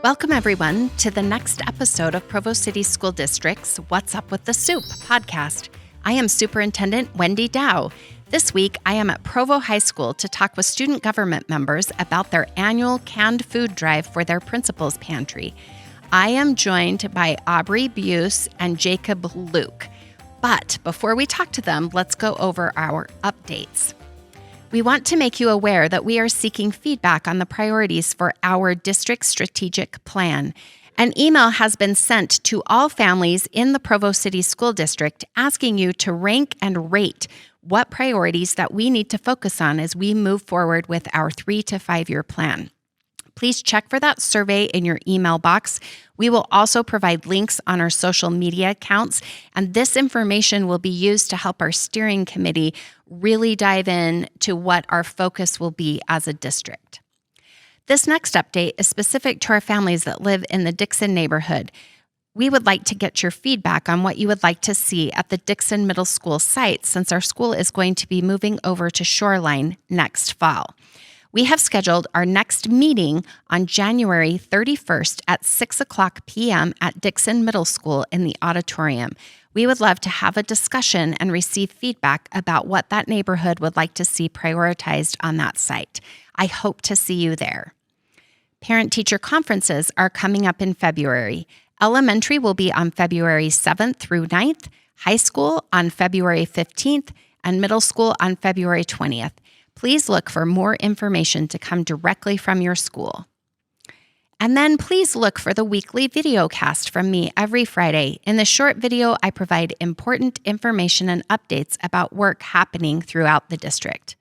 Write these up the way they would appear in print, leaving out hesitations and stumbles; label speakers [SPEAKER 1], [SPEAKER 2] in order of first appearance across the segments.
[SPEAKER 1] Welcome, everyone, to the next episode of Provo City School District's What's Up with the Soup podcast. I am Superintendent Wendy Dau. This week, I am at Provo High School to talk with student government members about their annual canned food drive for their principal's pantry. I am joined by Aubrey, Boose, and Jacob Luke. But before we talk to them, let's go over our updates. We want to make you aware that we are seeking feedback on the priorities for our district strategic plan. An email has been sent to all families in the Provo City School District asking you to rank and rate what priorities that we need to focus on as we move forward with our 3 to 5 year plan. Please check for that survey in your email box. We will also provide links on our social media accounts, and this information will be used to help our steering committee really dive in to what our focus will be as a district. This next update is specific to our families that live in the Dixon neighborhood. We would like to get your feedback on what you would like to see at the Dixon Middle School site since our school is going to be moving over to Shoreline next fall. We have scheduled our next meeting on January 31st at 6 o'clock p.m. at Dixon Middle School in the auditorium. We would love to have a discussion and receive feedback about what that neighborhood would like to see prioritized on that site. I hope to see you there. Parent-teacher conferences are coming up in February. Elementary will be on February 7th through 9th, high school on February 15th, and middle school on February 20th. Please look for more information to come directly from your school. And then please look for the weekly video cast from me every Friday. In the short video, I provide important information and updates about work happening throughout the district.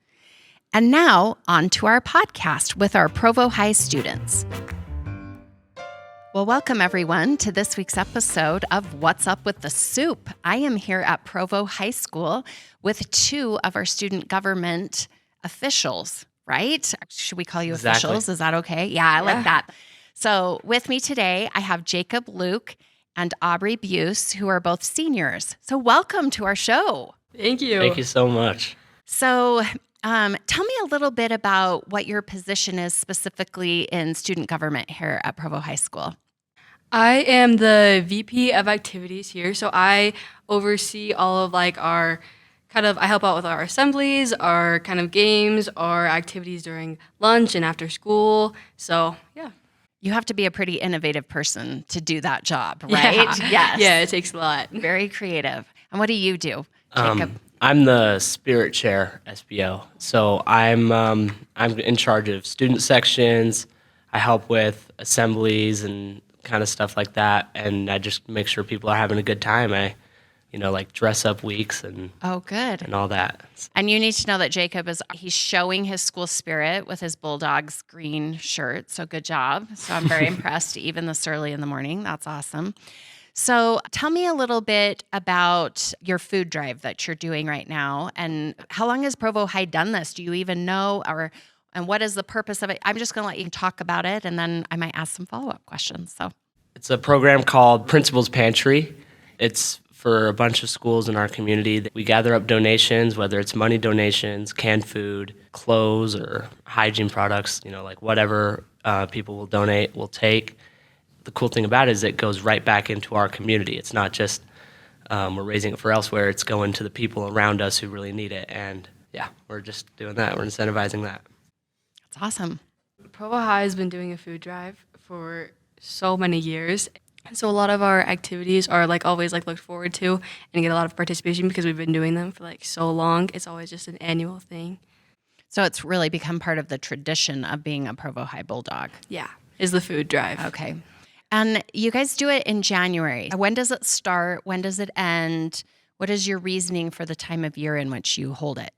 [SPEAKER 1] And now, on to our podcast with our Provo High students. Well, welcome everyone to this week's episode of What's Up with the Soup. I am here at Provo High School with 2 of our student government officials, right? Should we call you officials? Is that okay? Yeah, I like that. So with me today, I have Jacob Luke and Aubrey Boose, who are both seniors. So welcome to our show.
[SPEAKER 2] Thank you.
[SPEAKER 3] Thank you so much.
[SPEAKER 1] So tell me a little bit about what your position is specifically in student government here at Provo High School.
[SPEAKER 2] I am the VP of activities here, so I oversee all of I help out with our assemblies, our kind of games, our activities during lunch and after school. So, yeah.
[SPEAKER 1] You have to be a pretty innovative person to do that job, right?
[SPEAKER 2] Yeah.
[SPEAKER 1] Yes.
[SPEAKER 2] Yeah, it takes a lot.
[SPEAKER 1] Very creative. And what do you do, Jacob?
[SPEAKER 3] I'm the spirit chair, SBO. So I'm in charge of student sections. I help with assemblies and kind of stuff like that, and I just make sure people are having a good time. Like dress up weeks and and all that.
[SPEAKER 1] And you need to know that Jacob he's showing his school spirit with his Bulldogs green shirt. So good job. So I'm very impressed even this early in the morning. That's awesome. So tell me a little bit about your food drive that you're doing right now. And how long has Provo High done this? Do you even know? And what is the purpose of it? I'm just going to let you talk about it, and then I might ask some follow-up questions. So
[SPEAKER 3] it's a program called Principal's Pantry. It's for a bunch of schools in our community. We gather up donations, whether it's money donations, canned food, clothes, or hygiene products, like whatever people will donate, we'll take. The cool thing about it is it goes right back into our community. It's not just we're raising it for elsewhere. It's going to the people around us who really need it. And yeah, we're just doing that. We're incentivizing that.
[SPEAKER 1] That's awesome.
[SPEAKER 2] Provo High has been doing a food drive for so many years. So a lot of our activities are always looked forward to and get a lot of participation because we've been doing them for so long. It's always just an annual thing.
[SPEAKER 1] So it's really become part of the tradition of being a Provo High Bulldog.
[SPEAKER 2] Yeah, is the food drive.
[SPEAKER 1] Okay. And you guys do it in January. When does it start? When does it end? What is your reasoning for the time of year in which you hold it?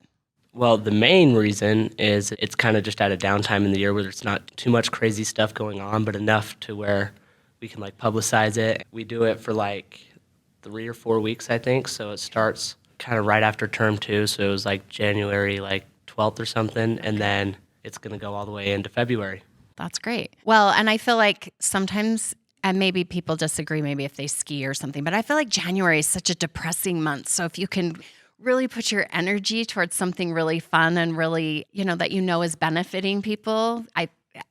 [SPEAKER 3] Well, the main reason is it's kind of just at a downtime in the year where there's not too much crazy stuff going on, but enough to where we can publicize it. We do it for 3 or 4 weeks, I think. So it starts kind of right after term 2. So it was January 12th or something. And then it's going to go all the way into February.
[SPEAKER 1] That's great. Well, and I feel like sometimes, and maybe people disagree, maybe if they ski or something, but I feel like January is such a depressing month. So if you can really put your energy towards something really fun and really, that is benefiting people,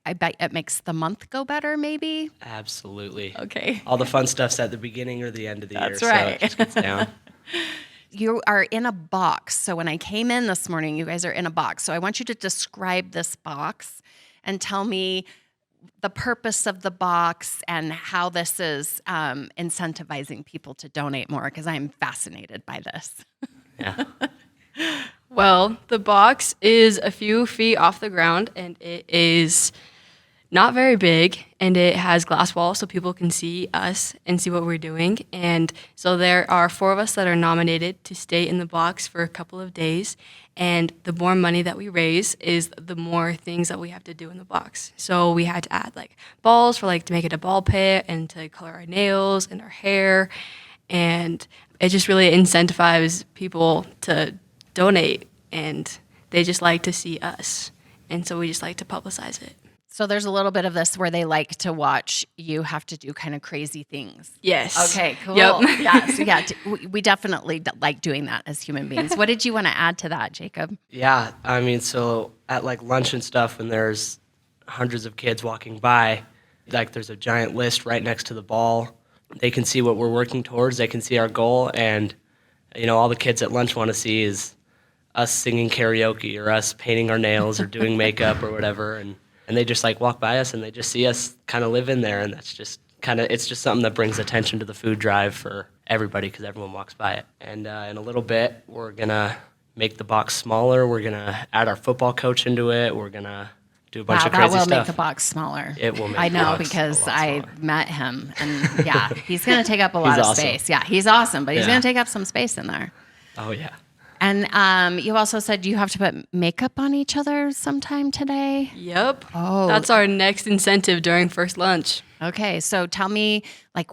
[SPEAKER 1] I bet it makes the month go better, maybe?
[SPEAKER 3] Absolutely.
[SPEAKER 1] Okay.
[SPEAKER 3] All the fun stuff's at the beginning or the end of the year,
[SPEAKER 1] That's right.
[SPEAKER 3] so it just gets down.
[SPEAKER 1] You are in a box. So when I came in this morning, you guys are in a box. So I want you to describe this box and tell me the purpose of the box and how this is incentivizing people to donate more, because I'm fascinated by this.
[SPEAKER 3] Yeah.
[SPEAKER 2] Well, the box is a few feet off the ground, and it is not very big, and it has glass walls so people can see us and see what we're doing. And so there are 4 of us that are nominated to stay in the box for a couple of days. And the more money that we raise is the more things that we have to do in the box. So we had to add like balls for like to make it a ball pit and to color our nails and our hair. And it just really incentivizes people to donate, and they just like to see us. And so we just like to publicize it.
[SPEAKER 1] So there's a little bit of this where they like to watch you have to do kind of crazy things.
[SPEAKER 2] Yes.
[SPEAKER 1] Okay, cool.
[SPEAKER 2] Yep.
[SPEAKER 1] Yes, yeah, we definitely like doing that as human beings. What did you want to add to that, Jacob?
[SPEAKER 3] Yeah, I mean, so at like lunch and stuff, when there's hundreds of kids walking by, like there's a giant list right next to the ball. They can see what we're working towards. They can see our goal, and all the kids at lunch want to see is us singing karaoke or us painting our nails or doing makeup or whatever, and they just like walk by us and they just see us kind of live in there, and that's just it's just something that brings attention to the food drive for everybody because everyone walks by it. And in a little bit, we're gonna make the box smaller. We're gonna add our football coach into it. We're gonna do a bunch of crazy
[SPEAKER 1] that will
[SPEAKER 3] stuff.
[SPEAKER 1] make the box smaller.
[SPEAKER 3] It will make
[SPEAKER 1] I
[SPEAKER 3] the
[SPEAKER 1] know
[SPEAKER 3] box
[SPEAKER 1] because
[SPEAKER 3] a lot
[SPEAKER 1] I
[SPEAKER 3] smaller.
[SPEAKER 1] met him, and yeah, he's going to take up a lot of
[SPEAKER 3] awesome.
[SPEAKER 1] space. Yeah, he's awesome, but he's
[SPEAKER 3] Yeah.
[SPEAKER 1] going to take up some space in there.
[SPEAKER 3] Oh yeah.
[SPEAKER 1] And you also said you have to put makeup on each other sometime today.
[SPEAKER 2] Yep.
[SPEAKER 1] Oh.
[SPEAKER 2] That's our next incentive during first lunch.
[SPEAKER 1] Okay, so tell me, like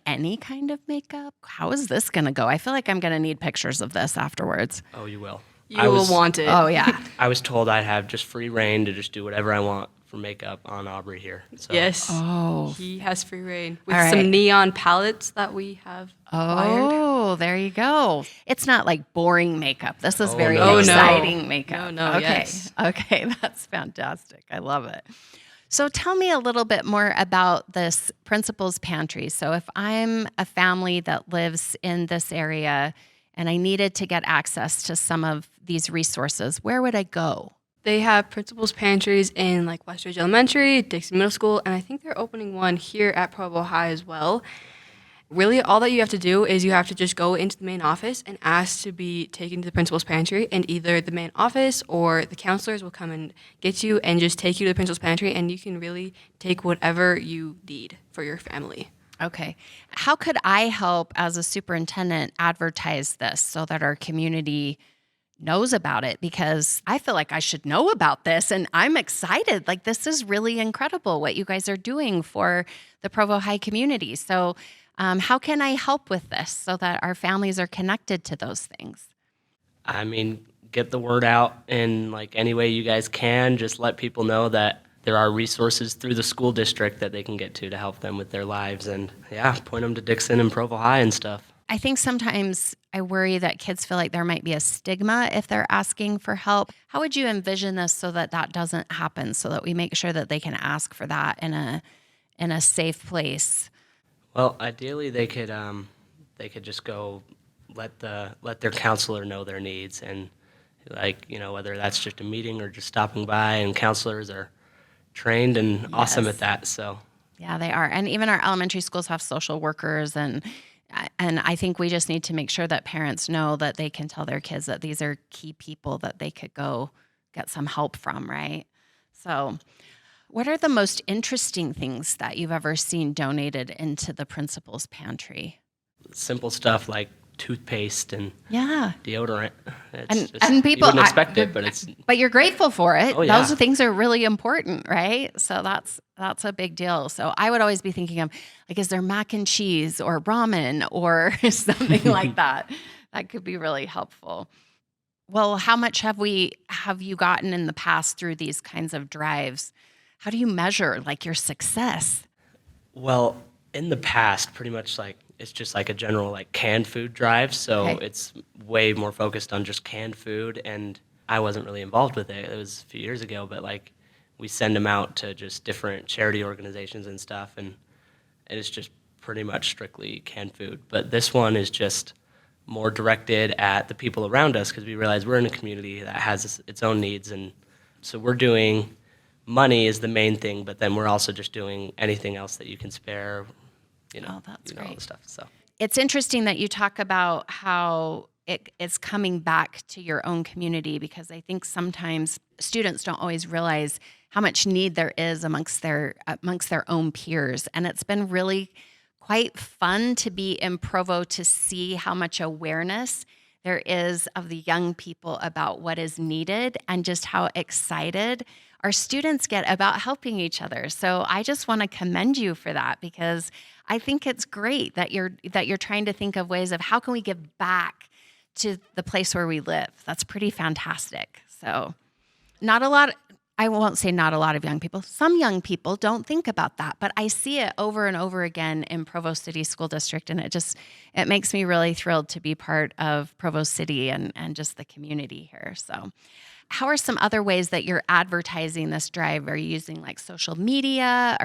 [SPEAKER 1] any kind of makeup? How is this going to go? I feel like I'm going to need pictures of this afterwards.
[SPEAKER 3] Oh, you will.
[SPEAKER 2] You will want it.
[SPEAKER 1] Oh, yeah.
[SPEAKER 3] I was told I'd have just free reign to just do whatever I want for makeup on Aubrey here. So.
[SPEAKER 2] Yes.
[SPEAKER 1] Oh.
[SPEAKER 2] He has free reign with
[SPEAKER 1] All right.
[SPEAKER 2] some neon palettes that we have acquired.
[SPEAKER 1] Oh, there you go. It's not like boring makeup. This is
[SPEAKER 3] Oh,
[SPEAKER 1] very
[SPEAKER 3] no. Oh, no.
[SPEAKER 1] exciting makeup.
[SPEAKER 2] No,
[SPEAKER 1] okay.
[SPEAKER 2] yes.
[SPEAKER 1] Okay, that's fantastic. I love it. So tell me a little bit more about this Principal's Pantry. So if I'm a family that lives in this area and I needed to get access to some of these resources, where would I go?
[SPEAKER 2] They have principals' pantries in like Westridge Elementary, Dixon Middle School, and I think they're opening one here at Provo High as well. Really, all that you have to do is you have to just go into the main office and ask to be taken to the principal's pantry, and either the main office or the counselors will come and get you and just take you to the principal's pantry, and you can really take whatever you need for your family.
[SPEAKER 1] Okay. How could I help as a superintendent advertise this so that our community knows about it? Because I feel like I should know about this, and I'm excited. Like, this is really incredible what you guys are doing for the Provo High community. So how can I help with this so that our families are connected to those things?
[SPEAKER 3] I mean, get the word out in like any way you guys can. Just let people know that there are resources through the school district that they can get to help them with their lives, and yeah, point them to Dixon and Provo High and stuff.
[SPEAKER 1] I think sometimes I worry that kids feel like there might be a stigma if they're asking for help. How would you envision this so that that doesn't happen, so that we make sure that they can ask for that in a safe place?
[SPEAKER 3] Well, ideally they could just go let their counselor know their needs, and whether that's just a meeting or just stopping by, and counselors are trained and awesome at that. So
[SPEAKER 1] yeah, they are. And even our elementary schools have social workers, and I think we just need to make sure that parents know that they can tell their kids that these are key people that they could go get some help from, right? So what are the most interesting things that you've ever seen donated into the principal's pantry?
[SPEAKER 3] simple stuff like toothpaste and
[SPEAKER 1] Yeah.
[SPEAKER 3] deodorant.
[SPEAKER 1] And people
[SPEAKER 3] you wouldn't expect it, but it's
[SPEAKER 1] But you're grateful for it.
[SPEAKER 3] Oh, yeah.
[SPEAKER 1] Those things are really important, right? So that's a big deal. So I would always be thinking of, like, is there mac and cheese or ramen or something like that? That could be really helpful. Well, how much have you gotten in the past through these kinds of drives? How do you measure like your success?
[SPEAKER 3] Well, in the past, pretty much like it's just like a general like canned food drive. So
[SPEAKER 1] Okay.
[SPEAKER 3] it's way more focused on just canned food, and I wasn't really involved with it. It was a few years ago, but like we send them out to just different charity organizations and stuff, and it's just pretty much strictly canned food. But this one is just more directed at the people around us because we realize we're in a community that has its own needs, and so we're doing money is the main thing, but then we're also just doing anything else that you can spare,
[SPEAKER 1] Oh, that's
[SPEAKER 3] all
[SPEAKER 1] great.
[SPEAKER 3] the stuff. So
[SPEAKER 1] It's interesting that you talk about how it's coming back to your own community, because I think sometimes students don't always realize how much need there is amongst their own peers. And it's been really quite fun to be in Provo to see how much awareness there is of the young people about what is needed and just how excited our students get about helping each other. So I just want to commend you for that, because I think it's great that you're trying to think of ways of how can we give back to the place where we live. That's pretty fantastic. So I won't say not a lot of young people. Some young people don't think about that, but I see it over and over again in Provo City School District, and it makes me really thrilled to be part of Provo City and just the community here. So how are some other ways that you're advertising this drive? Are you using like social media?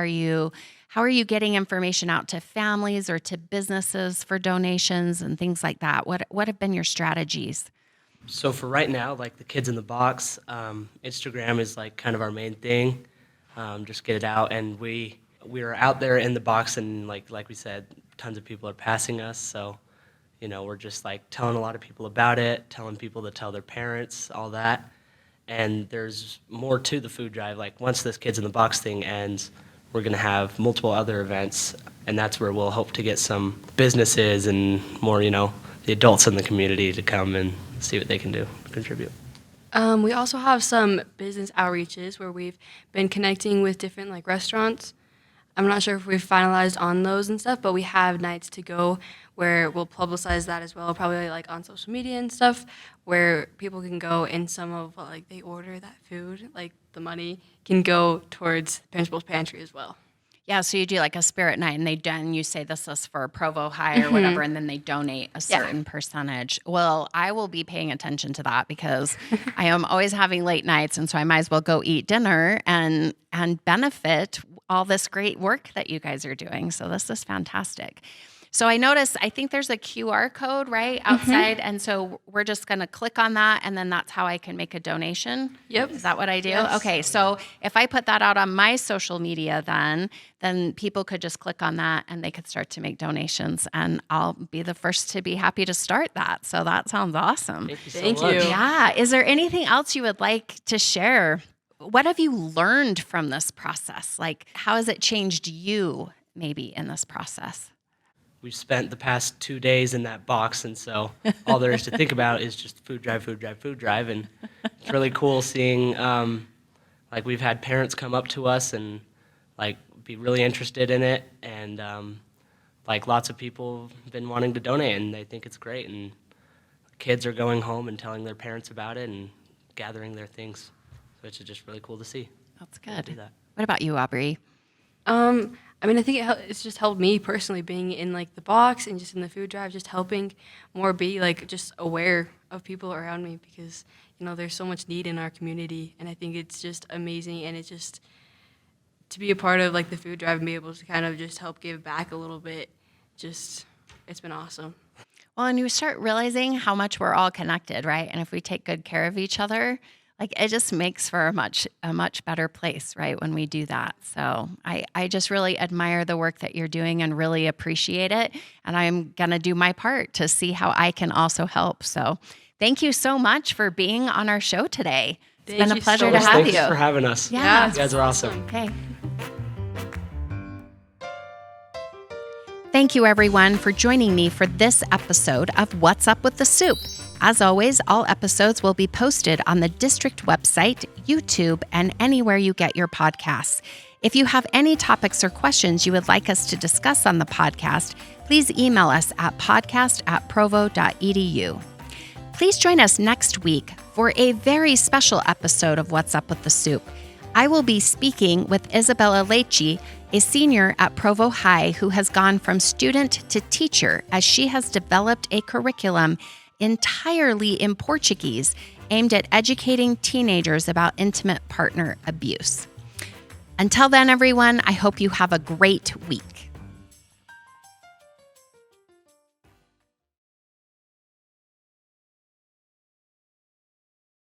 [SPEAKER 1] How are you getting information out to families or to businesses for donations and things like that? What have been your strategies?
[SPEAKER 3] So for right now, like the Kids in the Box, Instagram is like kind of our main thing. Just get it out, and we are out there in the box, and like we said, tons of people are passing us. So, we're just like telling a lot of people about it, telling people to tell their parents, all that. And there's more to the food drive. Like once this Kids in the Box thing ends, we're going to have multiple other events, and that's where we'll hope to get some businesses and more, the adults in the community to come and see what they can do to contribute.
[SPEAKER 2] We also have some business outreaches where we've been connecting with different like restaurants. I'm not sure if we've finalized on those and stuff, but we have nights to go where we'll publicize that as well, probably like on social media and stuff, where people can go and some of what like they order that food, like the money can go towards Principal's Pantry as well.
[SPEAKER 1] Yeah, so you do like a spirit night, and you say this is for Provo High or whatever, and then they donate a certain percentage. Well, I will be paying attention to that because I am always having late nights, and so I might as well go eat dinner and benefit all this great work that you guys are doing. So this is fantastic. So I think there's a QR code right outside, and so we're just going to click on that, and then that's how I can make a donation.
[SPEAKER 2] Yep.
[SPEAKER 1] Is that what I do?
[SPEAKER 2] Yes.
[SPEAKER 1] Okay, so if I put that out on my social media, then people could just click on that, and they could start to make donations, and I'll be the first to be happy to start that. So that sounds awesome.
[SPEAKER 3] Thank you so
[SPEAKER 2] Thank
[SPEAKER 3] much.
[SPEAKER 2] you.
[SPEAKER 1] Yeah. Is there anything else you would like to share? What have you learned from this process? Like, how has it changed you maybe in this process?
[SPEAKER 3] We've spent the past 2 days in that box, and so all there is to think about is just food drive, and it's really cool seeing, like we've had parents come up to us and like be really interested in it, and like lots of people have been wanting to donate, and they think it's great, and kids are going home and telling their parents about it and gathering their things, so it's just really cool to see.
[SPEAKER 1] That's good.
[SPEAKER 3] Do that.
[SPEAKER 1] What about you, Aubrey?
[SPEAKER 2] I think it's just helped me personally being in like the box and just in the food drive, just helping more be like just aware of people around me, because there's so much need in our community, and I think it's just amazing, and it's just to be a part of like the food drive and be able to kind of just help give back a little bit. Just it's been awesome.
[SPEAKER 1] Well, and you start realizing how much we're all connected, right? And if we take good care of each other, like it just makes for a much better place, right, when we do that. So I just really admire the work that you're doing and really appreciate it. And I'm going to do my part to see how I can also help. So thank you so much for being on our show today. It's been a pleasure to have you.
[SPEAKER 3] Thanks for having us.
[SPEAKER 1] Yeah.
[SPEAKER 3] You guys are awesome.
[SPEAKER 1] Okay. Thank you, everyone, for joining me for this episode of What's Up with the Soup. As always, all episodes will be posted on the district website, YouTube, and anywhere you get your podcasts. If you have any topics or questions you would like us to discuss on the podcast, please email us at podcast@provo.edu. Please join us next week for a very special episode of What's Up with the Soup. I will be speaking with Isabella Lechi, a senior at Provo High who has gone from student to teacher as she has developed a curriculum entirely in Portuguese aimed at educating teenagers about intimate partner abuse. Until then, everyone, I hope you have a great week.